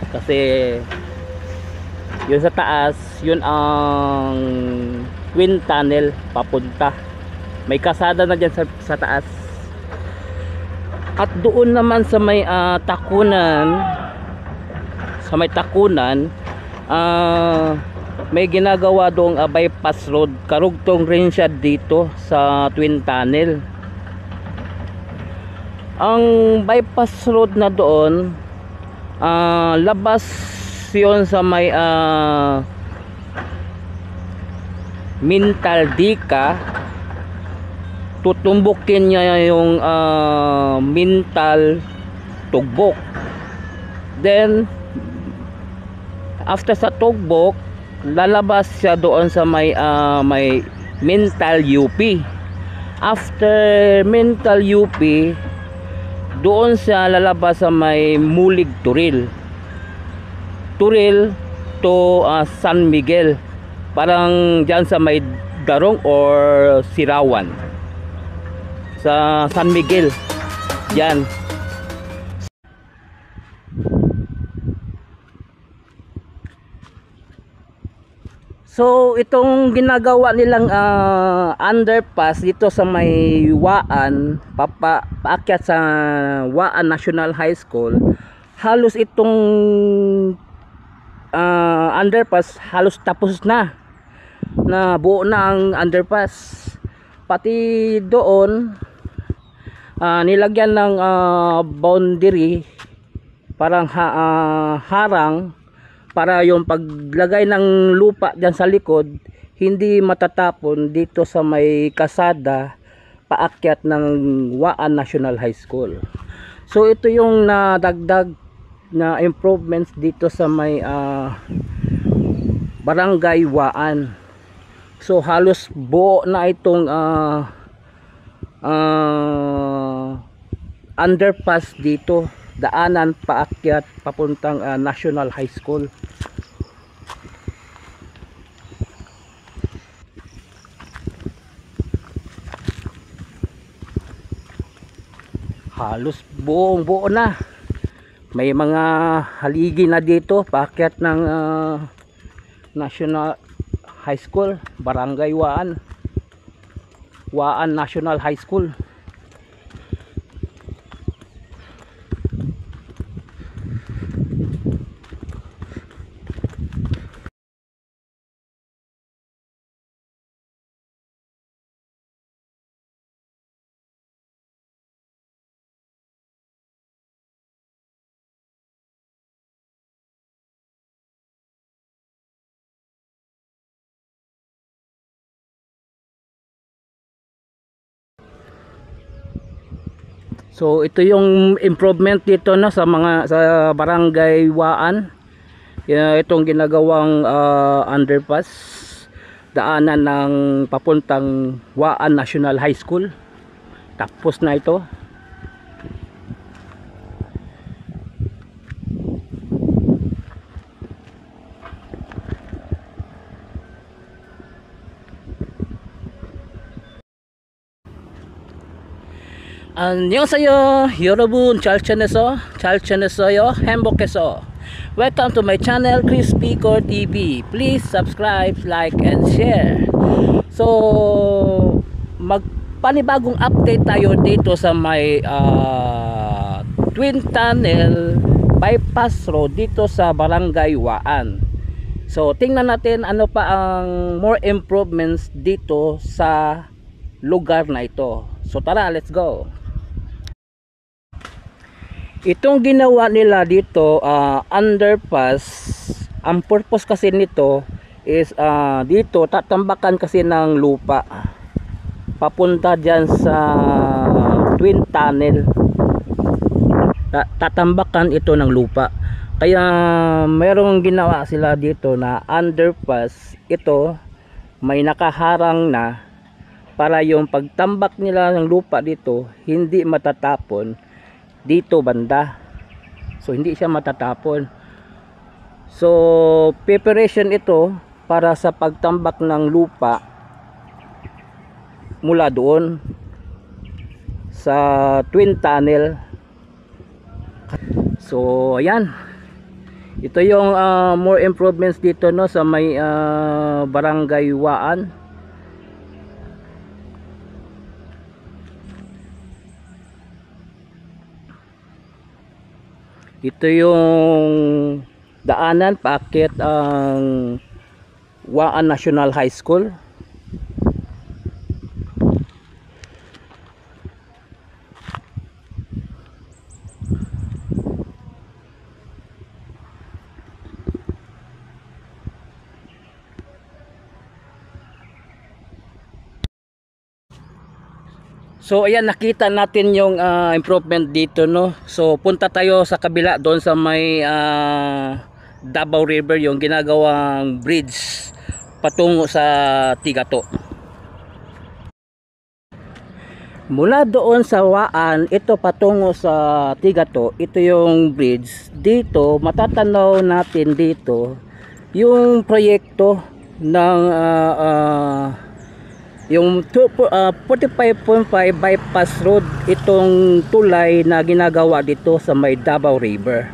Kasi yun sa taas, yun ang twin tunnel papunta. May kasada na dyan sa taas. At doon naman sa may takunan, may ginagawa doong bypass road. Karugtong rin siya dito sa twin tunnel. Ang bypass road na doon, labas yun sa may Mintal Dika. Tutumbukin niya yung Mintal Tugbok. Then after sa Tugbok, lalabas siya doon sa may Mintal UP. After Mintal UP, doon siya lalabas sa may Mulig Turil to San Miguel, parang dyan sa may Darong or Sirawan. Sa San Miguel yan. So itong ginagawa nilang underpass dito sa may Waan, paakyat sa Waan National High School, halos itong underpass halos tapos na buo na ang underpass. Pati doon nilagyan ng boundary, parang harang, para yung paglagay ng lupa dyan sa likod hindi matatapon dito sa may kasada paakyat ng Waan National High School. So ito yung nadagdag na improvements dito sa may Barangay Waan. So halos buo na itong underpass dito, daanan paakyat papuntang National High School. Halos buo na. May mga haligi na dito paakyat ng National High School, Barangay Waan National High School. So ito yung improvement dito na sa Barangay Waan. Itong ginagawang underpass, daanan ng papuntang Waan National High School. Tapos na ito. 안녕하세요 여러분, 잘 지냈어요? 행복해서. Welcome to my channel Chris Picor TV. Please subscribe, like and share. So magpanibagong update tayo dito sa may twin tunnel bypass road dito sa Barangay Waan. So tingnan natin ano pa ang more improvements dito sa lugar na ito. So tara, let's go. Itong ginawa nila dito underpass, ang purpose kasi nito is dito tatambakan kasi ng lupa papunta dyan sa twin tunnel. Tatambakan ito ng lupa, kaya merong ginawa sila dito na underpass. Ito may nakaharang na para yung pagtambak nila ng lupa dito hindi matatapon dito banda. So hindi siya matatapon. So preparation ito para sa pagtambak ng lupa mula doon sa twin tunnel. So ayan, Ito yung more improvements dito, no, sa may Barangay Waan. Ito yung daanan paakyat ang Waan National High School. So ayan, nakita natin yung improvement dito, no. So punta tayo sa kabila doon sa may Davao River, yung ginagawang bridge patungo sa Tigato. Mula doon sa Waan, ito patungo sa Tigato, ito yung bridge. Dito matatanaw natin dito yung proyekto ng yung 45.5 bypass road, itong tulay na ginagawa dito sa may Davao River.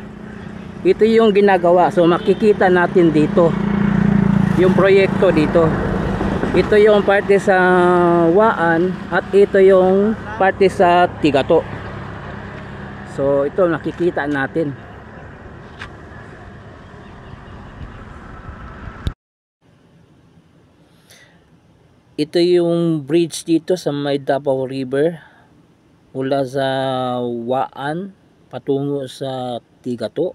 Ito yung ginagawa, so makikita natin dito yung proyekto dito. Ito yung parte sa Waan at ito yung parte sa Tigato. So ito nakikita natin. Ito yung bridge dito sa may Davao River mula sa Waan patungo sa Tigato.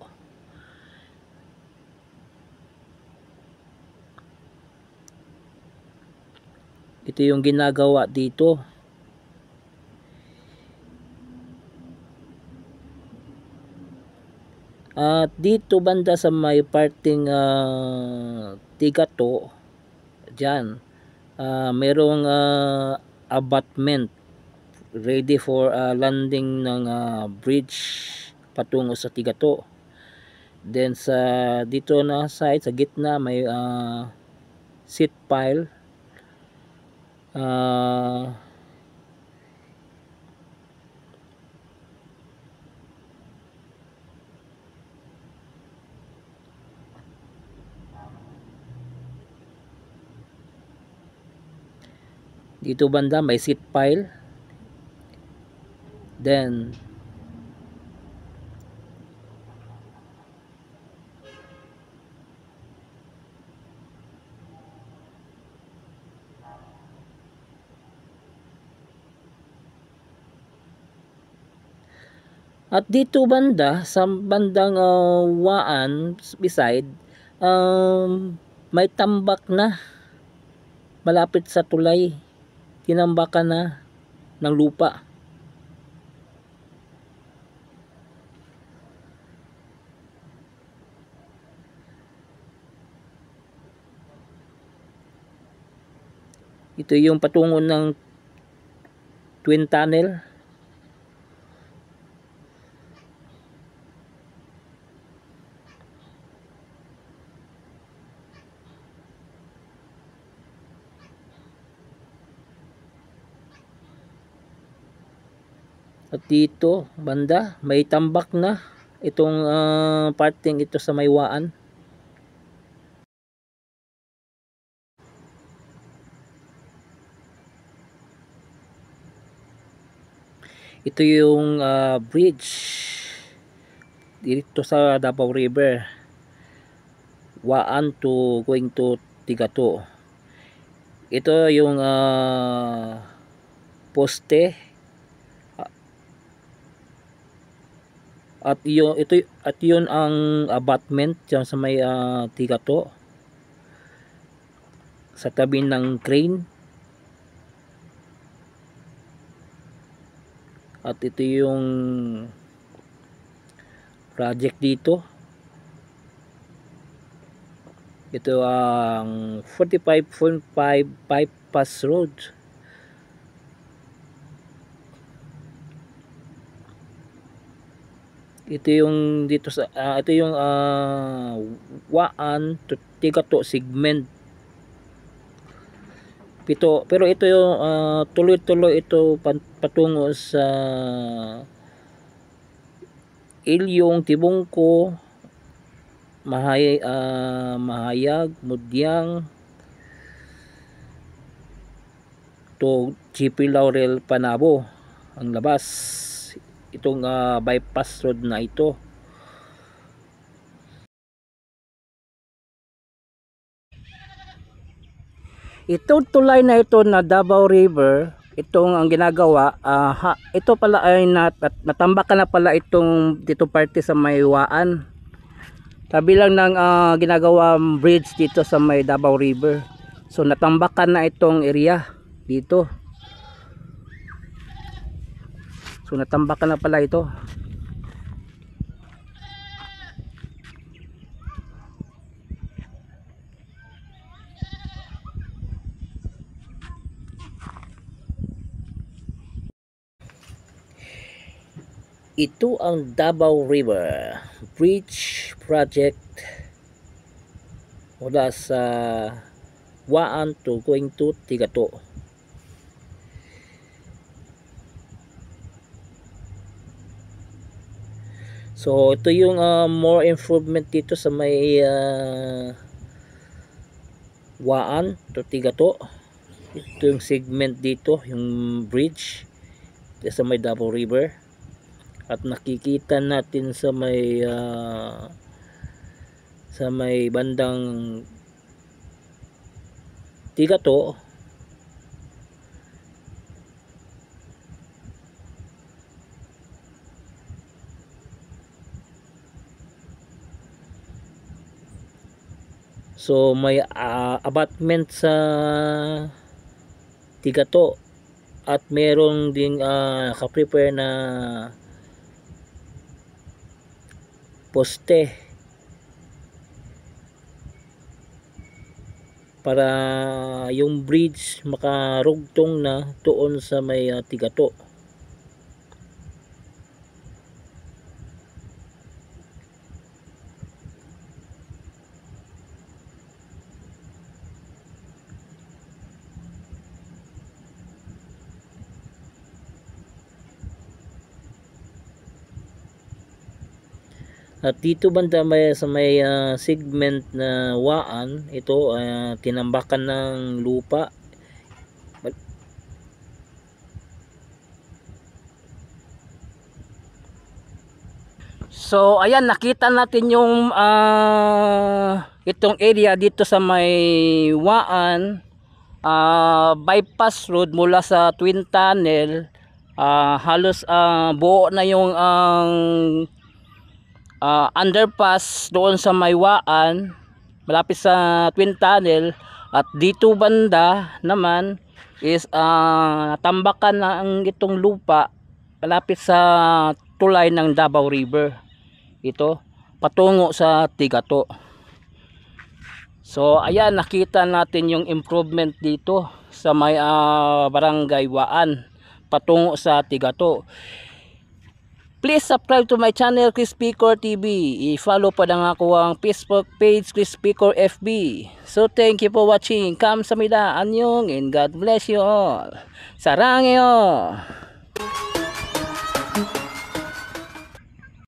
Ito yung ginagawa dito. At dito banda sa may parting Tigato, dyan merong abutment ready for landing ng bridge patungo sa Tigato. Then sa dito na side sa gitna may seat pile. Dito banda may seat pile. Then at dito banda sa bandang Waan beside may tambak na malapit sa tulay, tinambakan na ng lupa. Ito yung patungo ng Twin Tunnel. At dito banda may tambak na itong parting ito sa may Waan. Ito yung bridge dito sa Davao River, Waan to going to Tigato. Ito yung poste at yun ang abutment diyan sa may Tigato sa tabi ng crane. At ito yung project dito. Ito ang 45.5 bypass road. Ito yung dito sa ito yung Waan to Tigato segment. Pero ito yung tuloy-tuloy ito patungo sa Ilyong, Tibungko, Mahayag Mudyang to GP Laurel Panabo ang labas itong bypass road na ito. Itong tulay na ito na Davao River, itong ang ginagawa, ito pala ay natambakan na pala itong dito parte sa Maywaan. Tabi lang ng ginagawa bridge dito sa may Davao River. So natambakan na itong area dito. So natambakan na pala ito. Ito ang Davao River Bridge Project mula sa Waan to going to Tigato. So ito yung more improvement dito sa may Waan to Tigato. Ito yung segment dito, yung bridge sa may Davao River. At nakikita natin sa may bandang Tigato so may abutment sa Tigato at merong ding naka-prepare na poste para yung bridge makarugtong na doon sa may Tigato. At dito banda sa may segment na Waan, ito tinambakan ng lupa. So ayan, nakita natin yung itong area dito sa may Waan, bypass road mula sa Twin Tunnel. Halos buo na yung underpass doon sa Maywaan malapit sa Twin Tunnel. At dito banda naman is tambakan na ang itong lupa malapit sa tulay ng Davao River, ito patungo sa Tigato. So ayan, nakita natin yung improvement dito sa may barangay Waan patungo sa Tigato. Please subscribe to my channel, Chris Picor TV. I-follow pa lang ako ang Facebook page, Chris Picor FB. So thank you for watching. Kamsahamnida, anyong, and God bless you all. Sarangyo!